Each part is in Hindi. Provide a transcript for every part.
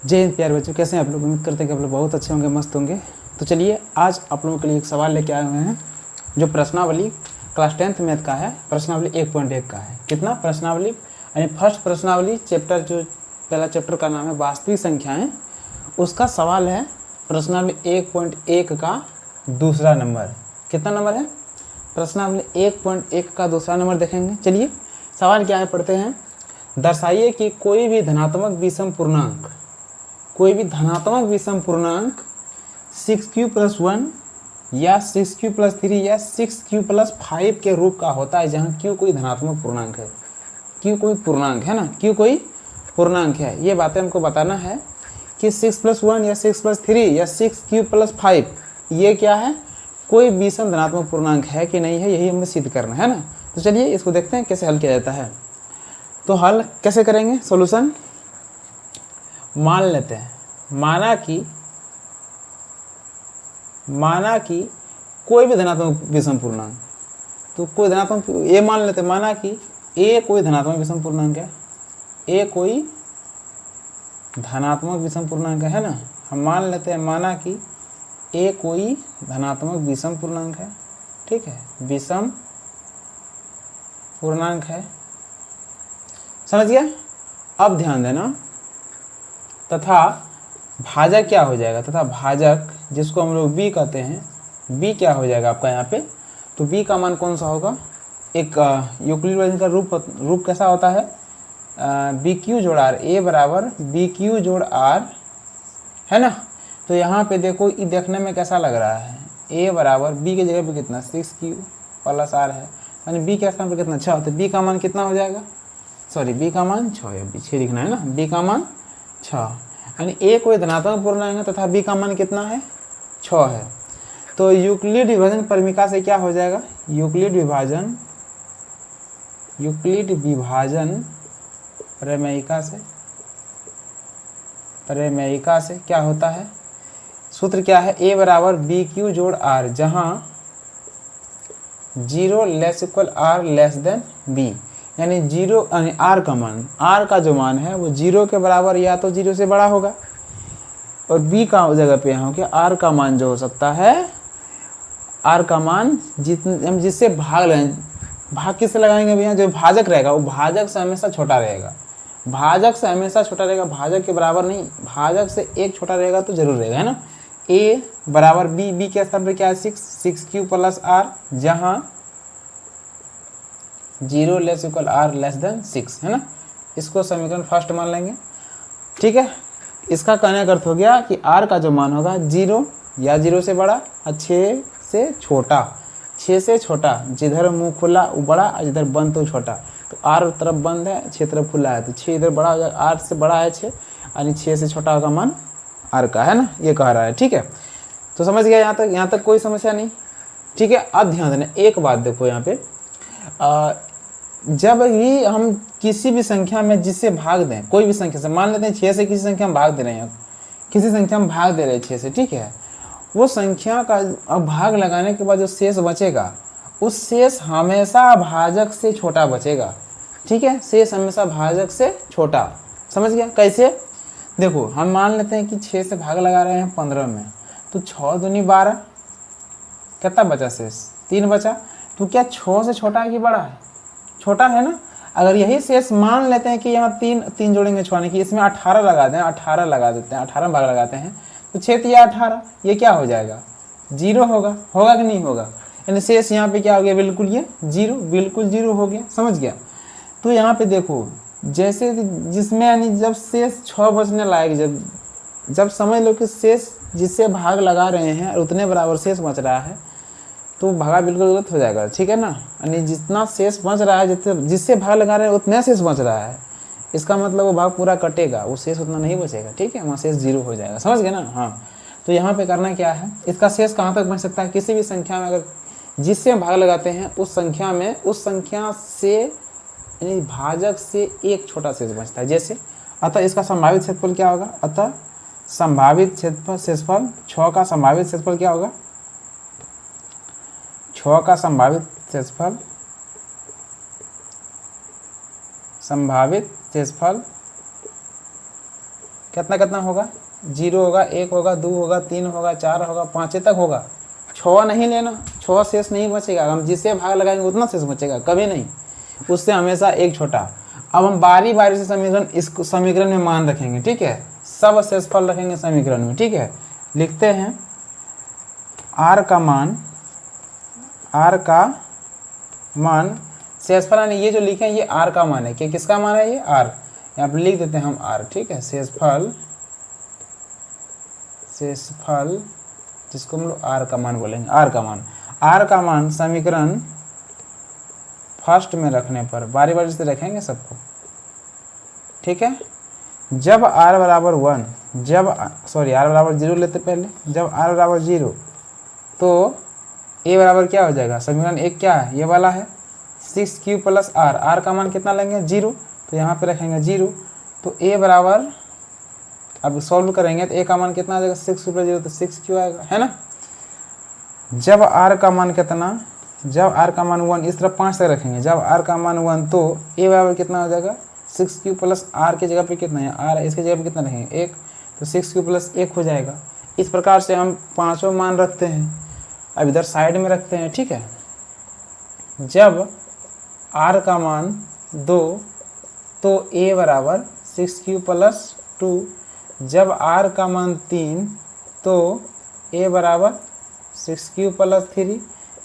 जय हिंद प्यारे बच्चों, कैसे हैं आप लोग। उम्मीद करते हैं कि आप लोग बहुत अच्छे होंगे, मस्त होंगे। तो चलिए आज आप लोगों के लिए एक सवाल लेके आए हुए हैं जो प्रश्नावली क्लास 10th मैथ का है। प्रश्नावली 1.1 का है। कितना प्रश्नावली यानी फर्स्ट प्रश्नावली चैप्टर, जो पहला चैप्टर का नाम है वास्तविक संख्याएं, उसका सवाल है प्रश्नावली 1.1 का दूसरा नंबर। कितना नंबर है? प्रश्नावली 1.1 का दूसरा नंबर देखेंगे। चलिए सवाल क्या है, पढ़ते हैं। दर्शाइए कि कोई भी धनात्मक विषम पूर्णांक 6q+1 या 6q+3 या 6q+5 के रूप का होता है, जहाँ q कोई धनात्मक पूर्णांक है। q कोई पूर्णांक है ना, q कोई पूर्णांक है। ये बातें हमको बताना है कि 6+1 या 6+3 या 6q+5 ये क्या है, कोई विषम धनात्मक पूर्णांक है कि नहीं है, यही हमें सिद्ध करना है ना। तो चलिए इसको देखते हैं कैसे हल किया जाता है। तो हल कैसे करेंगे, सॉल्यूशन मान लेते हैं। माना कि कोई भी धनात्मक विषम पूर्णांक, तो कोई धनात्मक ए मान लेते हैं। माना कि ए कोई धनात्मक विषम पूर्णांक है, ए कोई धनात्मक विषम पूर्णांक है ना। हम मान लेते हैं माना कि ए कोई धनात्मक विषम पूर्णांक है, ठीक है, विषम पूर्णांक है। समझ गया? अब ध्यान देना, तथा भाजक क्या हो जाएगा, तथा भाजक जिसको हम लोग b कहते हैं, b क्या हो जाएगा आपका यहाँ पे। तो b का मान कौन सा होगा, एक यूक्लिड डिवीजन का रूप कैसा होता है, BQ जोड़ R, a बराबर BQ जोड़ R है ना। तो यहाँ पे देखो, ये देखने में कैसा लग रहा है, a बराबर b की जगह पे कितना 6q+r है, यानी b के स्थान पर कितना 6, तो b का मान कितना हो जाएगा, सॉरी b का मान 6 है, 6 लिखना है ना, b का मान 6, यानी a कोई धनात्मक पूर्णांक है तथा b का मान कितना है, 6 है। तो यूक्लिड विभाजन परमिका से क्या हो जाएगा, यूक्लिड विभाजन प्रमेयिका से क्या होता है, सूत्र क्या है, a बराबर BQ जोड़ R, जहाँ 0 ≤ R b, यानी 0 यानी R का मान, R का जो मान है वो 0 के बराबर या तो 0 से बड़ा होगा, और B का जगह पे यहाँ कि R का मान जो हो सकता है, R का मान जिससे भाग लगाएंगे, भाग किससे लगाएंगे भैया, जो भाजक रहेगा वो भाजक से हमेशा छोटा रहेगा, भाजक से हमेशा छोटा रहेगा, भाजक के बराबर नहीं, भाजक से एक छोटा रहेगा तो जरूर रहेगा, है ना। a बराबर b के स्थान पर क्या है 6q+r, जहाँ 0 ≤ R 6 है ना। इसको समीकरण फर्स्ट मान लेंगे, ठीक है। इसका कहने का अर्थ हो गया कि r का जो मान होगा 0 या 0 से बड़ा और 6 से छोटा, 6 से छोटा, जिधर मुंह खुला वो बड़ा और जिधर बंद तो छोटा। तो r तरफ बंद है, 6 तरफ खुला है, तो 6 इधर बड़ा हो जाएगा, r से बड़ा है 6, यानी 6 से छोटा होगा मान r का, है ना, ये कह रहा है, ठीक है। तो समझ गया यहाँ तक कोई समस्या नहीं, ठीक है। अब ध्यान देना एक बात, देखो यहाँ पे जब भी हम किसी भी संख्या में जिससे भाग दें, कोई भी संख्या से, मान लेते हैं 6 से किसी संख्या में भाग दे रहे हैं, किसी संख्या में भाग दे रहे हैं 6 से, ठीक है, वो संख्या का अब भाग लगाने के बाद जो शेष बचेगा, उस शेष हमेशा भाजक से छोटा बचेगा, ठीक है, शेष हमेशा भाजक से छोटा। समझ गया कैसे? देखो हम मान लेते हैं कि 6 से भाग लगा रहे हैं 15 में, तो 6 दूनी 12, कितना बचा शेष, 3 बचा। तो क्या 6 से छोटा है कि बड़ा है, छोटा है ना। अगर यही शेष मान लेते हैं कि यहाँ 3 जोड़ेंगे छुआने की, इसमें 18 लगा दें, 18 लगा देते हैं, 18 भाग लगाते हैं, तो 6 या 18, ये क्या हो जाएगा, 0 होगा कि नहीं होगा, यानी शेष यहाँ पे क्या हो गया, बिल्कुल ये 0, बिल्कुल 0 हो गया। समझ गया? तो यहाँ पे देखो, जैसे जिसमें यानी जब शेष 6 बचने लायक, जब समझ लो कि शेष जिससे भाग लगा रहे हैं और उतने बराबर शेष बच रहा है, तो भागा बिल्कुल गलत हो जाएगा, ठीक है ना। यानी जितना शेष बच रहा है, जिससे भाग लगा रहे हैं उतना शेष बच रहा है, इसका मतलब वो भाग पूरा कटेगा, वो शेष उतना नहीं बचेगा, ठीक है, वहाँ शेष 0 हो जाएगा। समझ गए ना? हाँ। तो यहाँ पे करना क्या है, इसका शेष कहाँ तक बच सकता है, किसी भी संख्या में अगर जिससे भाग लगाते हैं उस संख्या से यानी भाजक से एक छोटा शेष बचता है, जैसे। अतः इसका संभावित क्षेत्रफल क्या होगा, अतः संभावित क्षेत्रफल 6 का संभावित क्षेत्रफल क्या होगा, 6 का संभावित क्षेत्रफल कितना कितना होगा, 0 होगा, 1 होगा, 2 होगा, 3 होगा, 4 होगा, 5 तक होगा। 6 नहीं लेना, 6 शेष नहीं बचेगा। हम जिससे भाग लगाएंगे उतना शेष बचेगा, कभी नहीं, उससे हमेशा एक छोटा। अब हम बारी बारी से समीकरण, इस समीकरण में मान रखेंगे, ठीक है, सब शेषफल रखेंगे समीकरण में, ठीक है। लिखते हैं r का मान शेषफल, यानी ये जो लिखे हैं ये r का मान है, कि किसका मान है, ये r, यहाँ पर लिख देते हैं हम r, ठीक है। शेषफल जिसको हम लोग r का मान बोलेंगे, r का मान समीकरण फर्स्ट में रखने पर बारी बारी से रखेंगे सबको, ठीक है। जब r बराबर 1, r बराबर 0 लेते पहले, जब r बराबर 0 तो a बराबर क्या हो जाएगा, समीकरण 1 क्या है, ये वाला है 6q प्लस r का मान कितना लेंगे 0, तो यहाँ पे रखेंगे 0, तो a बराबर, अब सॉल्व करेंगे तो a का मान कितना आ जाएगा, 6 प्लस 0 तो 6q आएगा, है ना। जब r का मान कितना, जब r का मान 1, इस तरफ 5 तक रखेंगे, जब r का मान 1 तो a बराबर कितना हो जाएगा, 6q प्लस r की जगह पे कितना है, r इसकी जगह पे कितना रखेंगे 1, तो 6q प्लस 1 हो जाएगा। इस प्रकार से हम पांचों मान रखते हैं, अब इधर साइड में रखते हैं, ठीक है। जब r का मान 2 तो a बराबर 6q प्लस 2, जब r का मान 3 तो a बराबर 6q प्लस 3,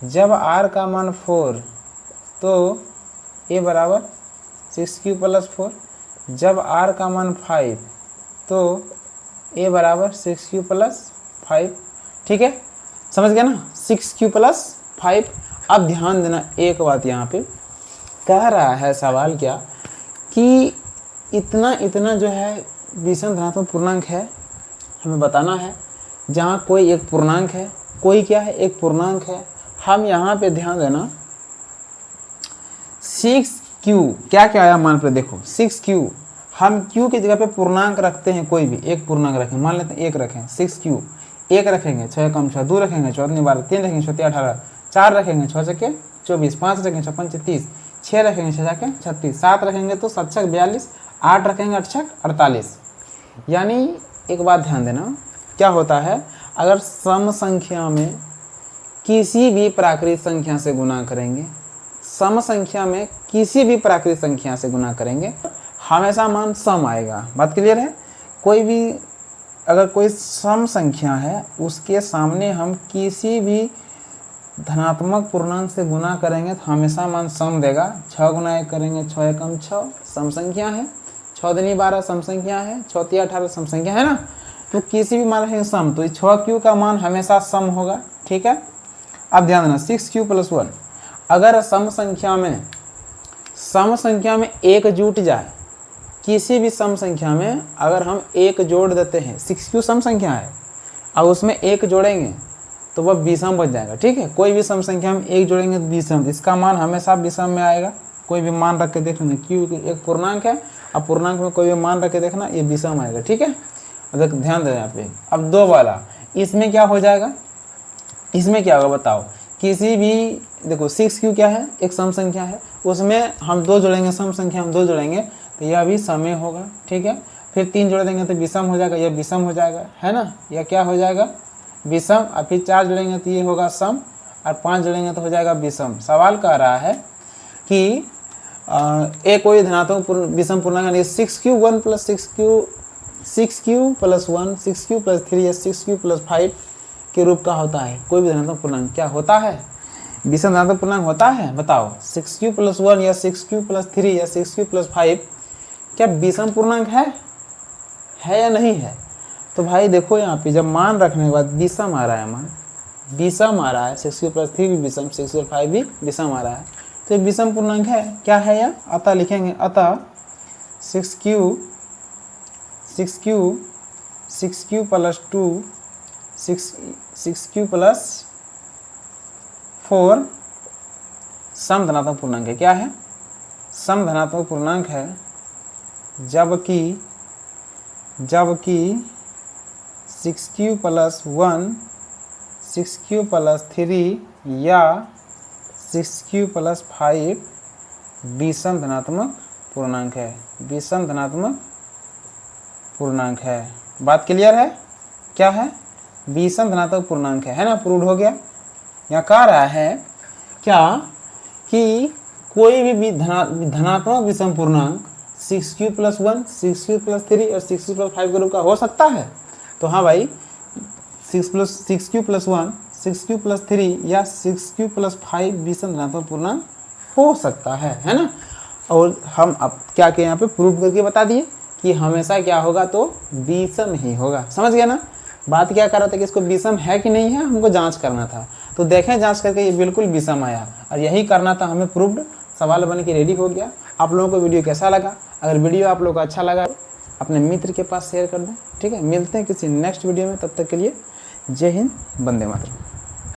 जब r का मान 4 तो a बराबर 6q प्लस 4, जब r का मान 5 तो a बराबर 6q प्लस 5, ठीक है, समझ गया ना, 6q प्लस 5। अब ध्यान देना एक बात, यहाँ पे कह रहा है सवाल क्या, कि इतना जो है विषम धनात्मक पूर्णांक है, हमें बताना है। जहाँ कोई एक पूर्णांक है, कोई क्या है, एक पूर्णांक है। हम यहाँ पे ध्यान देना 6q क्या क्या आया मान पे, देखो 6q, हम q की जगह पे पूर्णांक रखते हैं, कोई भी एक पूर्णांक रखें, मान लेते हैं 1 रखें, 6q, 1 रखेंगे 6 कम 6, 2 रखेंगे 14 12, 3 रखेंगे 6 18, 4 रखेंगे 6 चक्के 24, 5 रखेंगे 6 पंचे 30, 6 रखेंगे 6 जाके 36, 7 रखेंगे तो 7 छक 42, 8 रखेंगे 8 छक 48। यानी एक बात ध्यान देना, क्या होता है, अगर सम संख्या में किसी भी प्राकृत संख्या से गुणा करेंगे, सम संख्या में किसी भी प्राकृत संख्या से गुणा करेंगे, हमेशा मान सम आएगा। बात क्लियर है। कोई भी अगर कोई सम संख्या है, उसके सामने हम किसी भी धनात्मक पूर्णांक से गुणा करेंगे तो हमेशा मान सम देगा। 6 गुना 1 करेंगे, 6 एकम 6 सम संख्या है, 6 दूनी 12 सम संख्या है, 6 तिया 18 सम संख्या है ना। तो किसी भी मान रखेंगे सम, तो 6q का मान हमेशा सम होगा, ठीक है। अब ध्यान देना 6q प्लस 1, अगर सम संख्या में एक जुट जाए, किसी भी सम संख्या में अगर हम एक जोड़ देते हैं, 6q सम संख्या है, अब उसमें एक जोड़ेंगे तो वह विषम बच जाएगा, ठीक है। कोई भी सम संख्या में एक जोड़ेंगे तो विषम, इसका मान हमेशा विषम में आएगा। कोई भी मान रख के देख लेना, q एक पूर्णांक है, अब पूर्णांक में कोई भी मान रख के देखना, ये विषम आएगा, ठीक है। अब ध्यान देना यहाँ पे। अब 2 वाला, इसमें क्या हो जाएगा, इसमें क्या होगा बताओ, किसी भी, देखो 6q क्या है, एक सम संख्या है, उसमें हम 2 जोड़ेंगे, सम संख्या हम 2 जोड़ेंगे तो यह भी समय होगा, ठीक है। फिर 3 जोड़ देंगे तो विषम हो जाएगा, यह विषम हो जाएगा, है ना, यह क्या हो जाएगा विषम। और फिर 4 जोड़ेंगे तो ये होगा सम, और 5 जोड़ेंगे तो हो जाएगा विषम। सवाल कह रहा है कि एक कोई धनात्मक विषम पूर्णांक 6q 1 plus 6q plus 1, 6q plus 3 या 6q प्लस 5 के रूप का होता है। कोई भी धनात्मक पूर्णांक क्या होता है, विषम धनात्मक पूर्णांक होता है, बताओ। 6q प्लस 1 या 6q प्लस 3 या 6q प्लस 5 क्या विषम पूर्णांक है या नहीं है। तो भाई देखो यहाँ पे जब मान रखने के बाद विषम आ रहा है, मान विषम आ रहा है, 6q प्लस 3 भी विषम, 6q प्लस 5 भी विषम आ रहा है, तो ये विषम पूर्णांक है, क्या है यह, अतः लिखेंगे, अतः 6q प्लस 2 6q प्लस 4 सम धनात्मक पूर्णांक है। क्या है, सम धनात्मक पूर्णांक है, जबकि 6q प्लस 1, 6q प्लस 3 या 6q प्लस 5 विषम धनात्मक पूर्णांक है, विषम धनात्मक पूर्णांक है। बात क्लियर है? क्या है? विषम धनात्मक पूर्णांक है ना, प्रूव हो गया। यहाँ कह रहा है क्या कि कोई भी धनात्मक विषम पूर्णांक 6q + 1, 6q + 3 और 6q + 5 के रूप का हो सकता है। तो हाँ भाई, 6q + 1, 6q + 3 या 6q + 5 विषम धनात्मक पूर्णांक हो सकता है ना। और हम अब क्या किए यहाँ पे प्रूव करके बता दिए कि हमेशा क्या होगा, तो विषम ही होगा। समझ गया ना? बात क्या कर रहा था कि इसको विषम है कि नहीं है, हमको जांच करना था। तो देखें जांच करके, ये बिल्कुल विषम आया और यही करना था हमें, प्रूव्ड। सवाल बन के रेडी हो गया। आप लोगों को वीडियो कैसा लगा? अगर वीडियो आप लोगों को अच्छा लगा अपने मित्र के पास शेयर कर दें। ठीक है, मिलते हैं किसी नेक्स्ट वीडियो में, तब तक के लिए जय हिंद, वंदे मातरम।